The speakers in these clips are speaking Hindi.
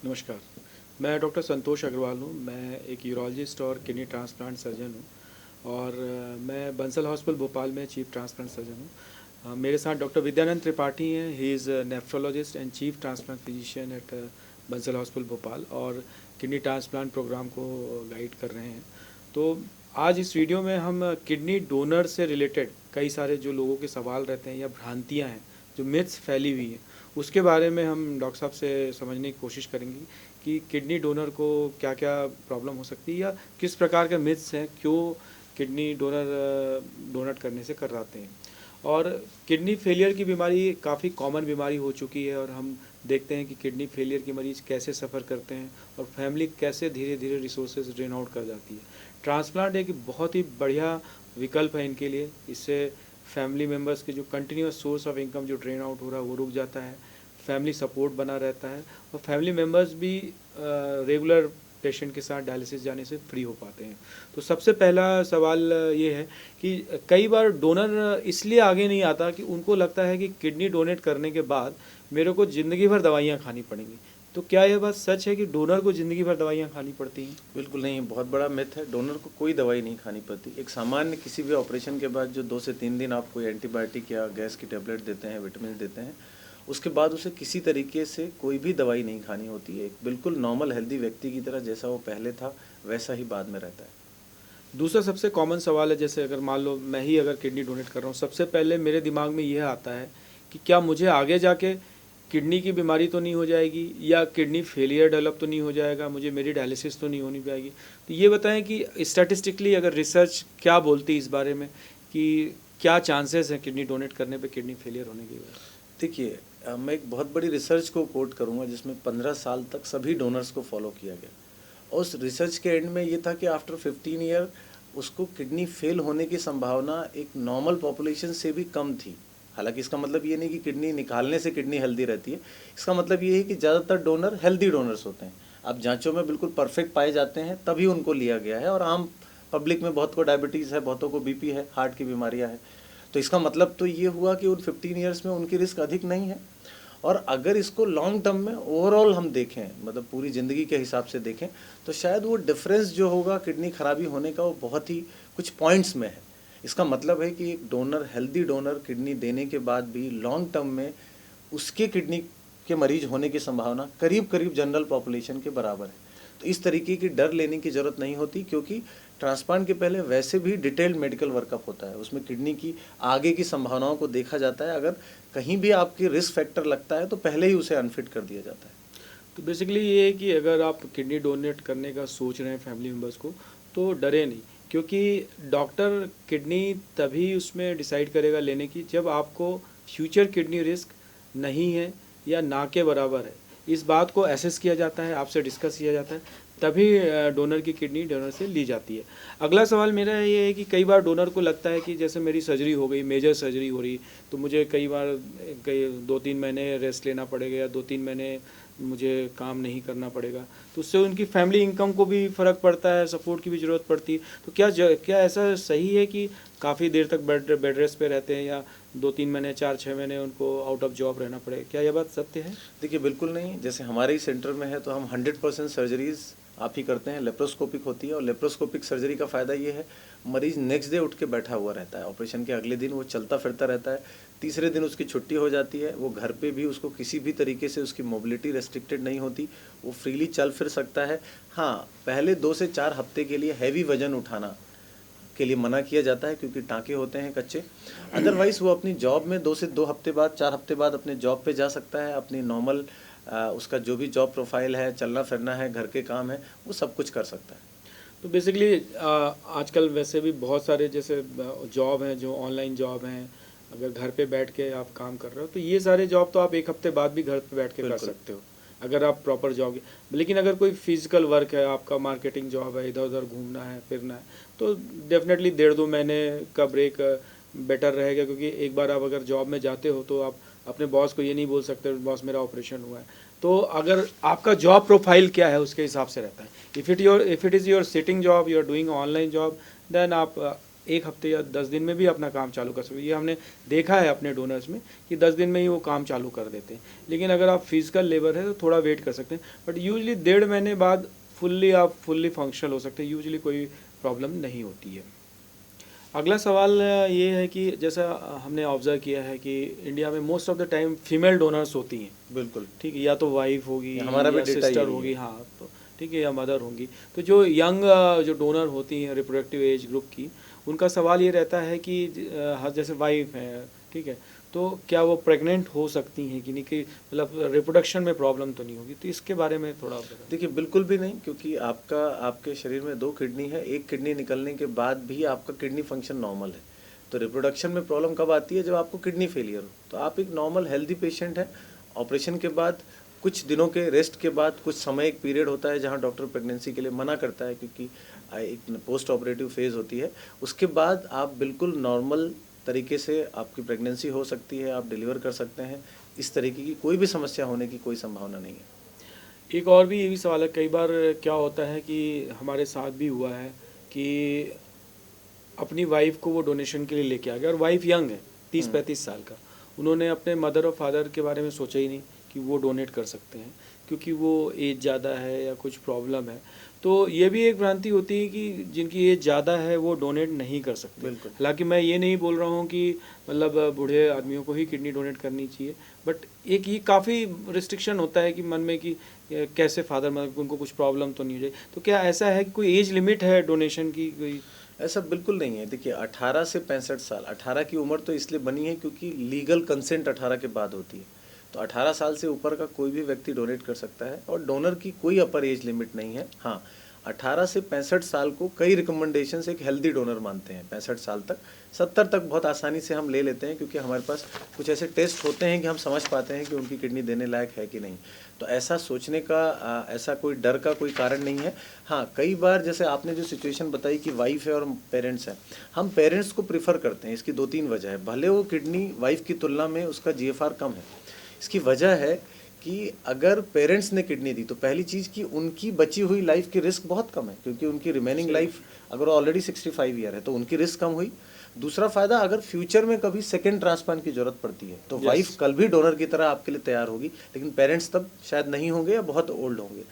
नमस्कार। मैं डॉक्टर संतोष अग्रवाल हूँ। मैं एक यूरोलॉजिस्ट और किडनी ट्रांसप्लांट सर्जन हूँ और मैं बंसल हॉस्पिटल भोपाल में चीफ ट्रांसप्लांट सर्जन हूँ। मेरे साथ डॉक्टर विद्यानंद त्रिपाठी हैं। He is nephrologist and chief transplant physician at Bansal hospital Bhopal और किडनी ट्रांसप्लांट प्रोग्राम को गाइड कर रहे हैं। तो आज इस वीडियो में हम किडनी डोनर से रिलेटेड कई सारे जो लोगों के सवाल रहते हैं या भ्रांतियाँ हैं, जो मिथ्स फैली हुई हैं, उसके बारे में हम डॉक्टर साहब से समझने की कोशिश करेंगे कि किडनी डोनर को क्या क्या प्रॉब्लम हो सकती है या किस प्रकार के मिथ्स हैं, क्यों किडनी डोनेट करने से कराते हैं। और किडनी फेलियर की बीमारी काफ़ी कॉमन बीमारी हो चुकी है और हम देखते हैं कि किडनी फेलियर के मरीज़ कैसे सफ़र करते हैं और फैमिली कैसे धीरे धीरे रिसोर्सेज ड्रेन आउट कर जाती है। ट्रांसप्लांट एक बहुत ही बढ़िया विकल्प है इनके लिए। इससे फैमिली मेम्बर्स के जो कंटिन्यूस सोर्स ऑफ इनकम जो ड्रेन आउट हो रहा है वो रुक जाता है, फैमिली सपोर्ट बना रहता है और फैमिली मेम्बर्स भी रेगुलर पेशेंट के साथ डायलिसिस जाने से फ्री हो पाते हैं। तो सबसे पहला सवाल ये है कि कई बार डोनर इसलिए आगे नहीं आता कि उनको लगता है कि किडनी डोनेट करने के बाद मेरे को ज़िंदगी भर दवाइयाँ खानी पड़ेंगी। तो क्या यह बात सच है कि डोनर को ज़िंदगी भर दवाइयाँ खानी पड़ती हैं? बिल्कुल नहीं, बहुत बड़ा मिथ है। डोनर को कोई दवाई नहीं खानी पड़ती। एक सामान्य किसी भी ऑपरेशन के बाद जो 2 से 3 दिन आप कोई एंटीबायोटिक या गैस की टैबलेट देते हैं, विटामिन देते हैं, उसके बाद उसे किसी तरीके से कोई भी दवाई नहीं खानी होती है। एक बिल्कुल नॉर्मल हेल्दी व्यक्ति की तरह जैसा वो पहले था, वैसा ही बाद में रहता है। दूसरा सबसे कॉमन सवाल है, जैसे अगर मान लो मैं ही अगर किडनी डोनेट कर रहा हूँ, सबसे पहले मेरे दिमाग में यह आता है कि क्या मुझे आगे जाके किडनी की बीमारी तो नहीं हो जाएगी या किडनी फेलियर डेवलप तो नहीं हो जाएगा, मुझे मेरी डायलिसिस तो नहीं होनी पाएगी। तो ये बताएं कि स्टैटिस्टिकली अगर रिसर्च क्या बोलती है इस बारे में कि क्या चांसेस हैं किडनी डोनेट करने पे किडनी फेलियर होने की। देखिए, मैं एक बहुत बड़ी रिसर्च को कोट करूँगा जिसमें 15 साल तक सभी डोनर्स को फॉलो किया गया। और उस रिसर्च के एंड में ये था कि आफ्टर 15 ईयर उसको किडनी फेल होने की संभावना एक नॉर्मल पॉपुलेशन से भी कम थी। हालांकि इसका मतलब ये नहीं कि किडनी निकालने से किडनी हेल्दी रहती है। इसका मतलब ये है कि ज़्यादातर डोनर हेल्दी डोनर्स होते हैं। अब जांचों में बिल्कुल परफेक्ट पाए जाते हैं तभी उनको लिया गया है। और आम पब्लिक में बहुत को डायबिटीज़ है, बहुतों को बीपी है, हार्ट की बीमारियाँ है। तो इसका मतलब तो ये हुआ कि उन 15 ईयर्स में उनकी रिस्क अधिक नहीं है। और अगर इसको लॉन्ग टर्म में ओवरऑल हम देखें, मतलब पूरी ज़िंदगी के हिसाब से देखें, तो शायद वो डिफरेंस जो होगा किडनी खराबी होने का वो बहुत ही कुछ पॉइंट्स में है। इसका मतलब है कि एक डोनर, हेल्दी डोनर किडनी देने के बाद भी लॉन्ग टर्म में उसके किडनी के मरीज होने की संभावना करीब करीब जनरल पॉपुलेशन के बराबर है। तो इस तरीके की डर लेने की ज़रूरत नहीं होती, क्योंकि ट्रांसप्लांट के पहले वैसे भी डिटेल्ड मेडिकल वर्कअप होता है। उसमें किडनी की आगे की संभावनाओं को देखा जाता है। अगर कहीं भी आपकी रिस्क फैक्टर लगता है तो पहले ही उसे अनफिट कर दिया जाता है। तो बेसिकली ये है कि अगर आप किडनी डोनेट करने का सोच रहे हैं फैमिली मेम्बर्स को, तो डरे नहीं, क्योंकि डॉक्टर किडनी तभी उसमें डिसाइड करेगा लेने की जब आपको फ्यूचर किडनी रिस्क नहीं है या ना के बराबर है। इस बात को एसेस किया जाता है, आपसे डिस्कस किया जाता है, तभी डोनर की किडनी डोनर से ली जाती है। अगला सवाल मेरा ये है कि कई बार डोनर को लगता है कि जैसे मेरी सर्जरी हो गई, मेजर सर्जरी हो रही, तो मुझे कई बार 2-3 महीने रेस्ट लेना पड़ेगा या 2-3 महीने मुझे काम नहीं करना पड़ेगा, तो उससे उनकी फैमिली इनकम को भी फ़र्क पड़ता है, सपोर्ट की भी ज़रूरत पड़ती है। तो क्या ऐसा सही है कि काफ़ी देर तक बेड रेस्ट पे रहते हैं या 2-3 महीने 4-6 महीने उनको आउट ऑफ जॉब रहना पड़ेगा? क्या यह बात सत्य है? देखिए, बिल्कुल नहीं। जैसे हमारे ही सेंटर में है तो हम 100% सर्जरीज आप ही करते हैं। लेप्रोस्कोपिक होती है और लेप्रोस्कोपिक सर्जरी का फ़ायदा ये है, मरीज़ नेक्स्ट डे उठ के बैठा हुआ रहता है। ऑपरेशन के अगले दिन वो चलता फिरता रहता है। तीसरे दिन उसकी छुट्टी हो जाती है। वो घर पे भी उसको किसी भी तरीके से उसकी मोबिलिटी रेस्ट्रिक्टेड नहीं होती। वो फ्रीली चल फिर सकता है। हाँ, पहले 2 से 4 हफ्ते के लिए हैवी वज़न उठाना के लिए मना किया जाता है, क्योंकि टाँके होते हैं कच्चे। अदरवाइज़ वो अपनी जॉब में 2 से 2 हफ्ते बाद, 4 हफ्ते बाद अपने जॉब पे जा सकता है। अपनी नॉर्मल उसका जो भी जॉब प्रोफाइल है, चलना फिरना है, घर के काम है, वो सब कुछ कर सकता है। तो बेसिकली आजकल वैसे भी बहुत सारे जैसे जॉब हैं जो ऑनलाइन जॉब हैं, अगर घर पे बैठ के आप काम कर रहे हो तो ये सारे जॉब तो आप 1 हफ्ते बाद भी घर पे बैठ के कर बिल्कुल। सकते हो अगर आप प्रॉपर जॉब। लेकिन अगर कोई फिजिकल वर्क है, आपका मार्केटिंग जॉब है, इधर उधर घूमना है फिरना है, तो डेफिनेटली 1.5-2 महीने का ब्रेक बेटर रहेगा, क्योंकि एक बार आप अगर जॉब में जाते हो तो आप अपने बॉस को ये नहीं बोल सकते बॉस मेरा ऑपरेशन हुआ है। तो अगर आपका जॉब प्रोफाइल क्या है उसके हिसाब से रहता है। If it is your sitting job, you are doing online job, then आप 1 हफ्ते या 10 दिन में भी अपना काम चालू कर सकते हैं। ये हमने देखा है अपने डोनर्स में कि 10 दिन में ही वो काम चालू कर देते हैं। लेकिन अगर आप फिजिकल लेबर है तो थोड़ा वेट कर सकते हैं, बट यूजली 1.5 महीने बाद आप फुल्ली फंक्शनल हो सकते हैं। यूजली कोई प्रॉब्लम नहीं होती है। अगला सवाल ये है कि जैसा हमने ऑब्जर्व किया है कि इंडिया में most of the time female donors होती हैं। बिल्कुल ठीक है, या तो वाइफ होगी, हमारा भी या डेटा सिस्टर यही है। होगी, हाँ तो ठीक है, या मदर होंगी। तो जो यंग जो डोनर होती हैं रिप्रोडक्टिव एज ग्रुप की, उनका सवाल ये रहता है कि जैसे वाइफ है, ठीक है, तो क्या वो प्रेग्नेंट हो सकती हैं कि नहीं, कि मतलब रिप्रोडक्शन में प्रॉब्लम तो नहीं होगी? तो इसके बारे में थोड़ा बताएं। देखिए बिल्कुल भी नहीं, क्योंकि आपके शरीर में 2 किडनी है, एक किडनी निकलने के बाद भी आपका किडनी फंक्शन नॉर्मल है। तो रिप्रोडक्शन में प्रॉब्लम कब आती है? जब आपको किडनी फेलियर हो। तो आप एक नॉर्मल हेल्दी पेशेंट है। ऑपरेशन के बाद कुछ दिनों के रेस्ट के बाद कुछ समय, एक पीरियड होता है जहाँ डॉक्टर प्रेगनेंसी के लिए मना करता है, क्योंकि एक पोस्ट ऑपरेटिव फेज़ होती है। उसके बाद आप बिल्कुल नॉर्मल तरीके से आपकी प्रेगनेंसी हो सकती है, आप डिलीवर कर सकते हैं। इस तरीके की कोई भी समस्या होने की कोई संभावना नहीं है। एक और भी ये भी सवाल है, कई बार क्या होता है कि हमारे साथ भी हुआ है कि अपनी वाइफ को वो डोनेशन के लिए लेके आ गया, और वाइफ यंग है, 30-35 साल का। उन्होंने अपने मदर और फादर के बारे में सोचा ही नहीं कि वो डोनेट कर सकते हैं, क्योंकि वो एज ज़्यादा है या कुछ प्रॉब्लम है। तो ये भी एक भ्रांति होती है कि जिनकी एज ज़्यादा है वो डोनेट नहीं कर सकते। बिल्कुल। हालांकि मैं ये नहीं बोल रहा हूँ कि मतलब बूढ़े आदमियों को ही किडनी डोनेट करनी चाहिए, बट एक ये काफ़ी रिस्ट्रिक्शन होता है कि मन में कि कैसे फादर मदर उनको कुछ प्रॉब्लम तो नहीं हो जाए। तो क्या ऐसा है कि कोई एज लिमिट है डोनेशन की कोई? ऐसा बिल्कुल नहीं है। देखिए 18 से 65 साल, 18 की उम्र तो इसलिए बनी है क्योंकि लीगल कंसेंट 18 के बाद होती है। तो 18 साल से ऊपर का कोई भी व्यक्ति डोनेट कर सकता है, और डोनर की कोई अपर एज लिमिट नहीं है। हाँ, 18 से 65 साल को कई रिकमेंडेशंस एक हेल्दी डोनर मानते हैं। 65 साल तक, 70 तक बहुत आसानी से हम ले लेते हैं, क्योंकि हमारे पास कुछ ऐसे टेस्ट होते हैं कि हम समझ पाते हैं कि उनकी किडनी देने लायक है कि नहीं। तो ऐसा सोचने का ऐसा कोई डर का कोई कारण नहीं है। हाँ, कई बार जैसे आपने जो सिचुएशन बताई कि वाइफ है और पेरेंट्स हैं, हम पेरेंट्स को प्रीफर करते हैं। इसकी 2-3 वजह है। भले वो किडनी वाइफ की तुलना में उसका जीएफआर कम है। इसकी वजह है कि अगर पेरेंट्स ने किडनी दी तो पहली चीज़ कि उनकी बची हुई लाइफ की रिस्क बहुत कम है, क्योंकि उनकी रिमेनिंग लाइफ अगर ऑलरेडी 65 ईयर है तो उनकी रिस्क कम हुई। दूसरा फ़ायदा, अगर फ्यूचर में कभी सेकेंड ट्रांसप्लांट की ज़रूरत पड़ती है तो वाइफ कल भी डोनर की तरह आपके लिए तैयार होगी, लेकिन पेरेंट्स तब शायद नहीं होंगे या बहुत ओल्ड होंगे।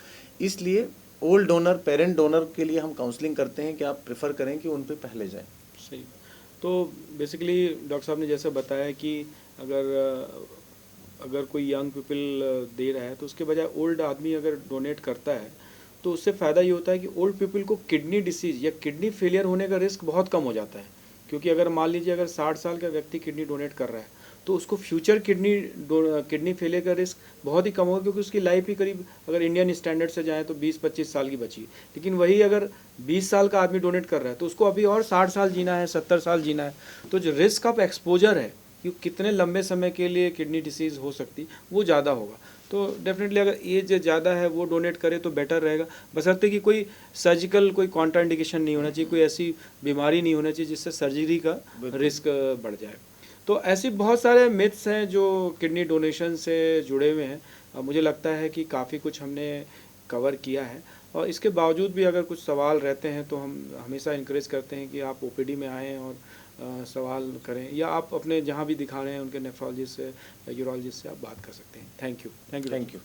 इसलिए ओल्ड डोनर, पेरेंट डोनर के लिए हम काउंसलिंग करते हैं कि आप प्रेफर करें कि उन पर पहले जाएँ। सही। तो बेसिकली डॉक्टर साहब ने जैसे बताया कि अगर कोई यंग पीपल दे रहा है तो उसके बजाय ओल्ड आदमी अगर डोनेट करता है तो उससे फ़ायदा ये होता है कि ओल्ड पीपल को किडनी डिसीज़ या किडनी फेलियर होने का रिस्क बहुत कम हो जाता है। क्योंकि अगर मान लीजिए अगर 60 साल का व्यक्ति किडनी डोनेट कर रहा है तो उसको फ्यूचर किडनी फेलियर का रिस्क बहुत ही कम होगा, क्योंकि उसकी लाइफ ही करीब अगर इंडियन स्टैंडर्ड से जाए तो 20-25 साल की बची। लेकिन वही अगर 20 साल का आदमी डोनेट कर रहा है तो उसको अभी और 60 साल जीना है, 70 साल जीना है। तो जो रिस्क ऑफ एक्सपोजर है कि कितने लंबे समय के लिए किडनी डिसीज़ हो सकती वो ज़्यादा होगा। तो डेफिनेटली अगर एज ज़्यादा है वो डोनेट करे तो बेटर रहेगा, बशर्ते कि कोई सर्जिकल कोई कॉन्ट्राइंडिकेशन नहीं होना चाहिए, कोई ऐसी बीमारी नहीं होना चाहिए जिससे सर्जरी का रिस्क बढ़ जाए। तो ऐसी बहुत सारे मिथ्स हैं जो किडनी डोनेशन से जुड़े हुए हैं। मुझे लगता है कि काफ़ी कुछ हमने कवर किया है, और इसके बावजूद भी अगर कुछ सवाल रहते हैं तो हम हमेशा इंकरेज करते हैं कि आप ओपीडी में आएँ और सवाल करें, या आप अपने जहाँ भी दिखा रहे हैं उनके नेफ्रोलॉजिस्ट से या यूरोलॉजिस्ट से आप बात कर सकते हैं। Thank you. Thank you.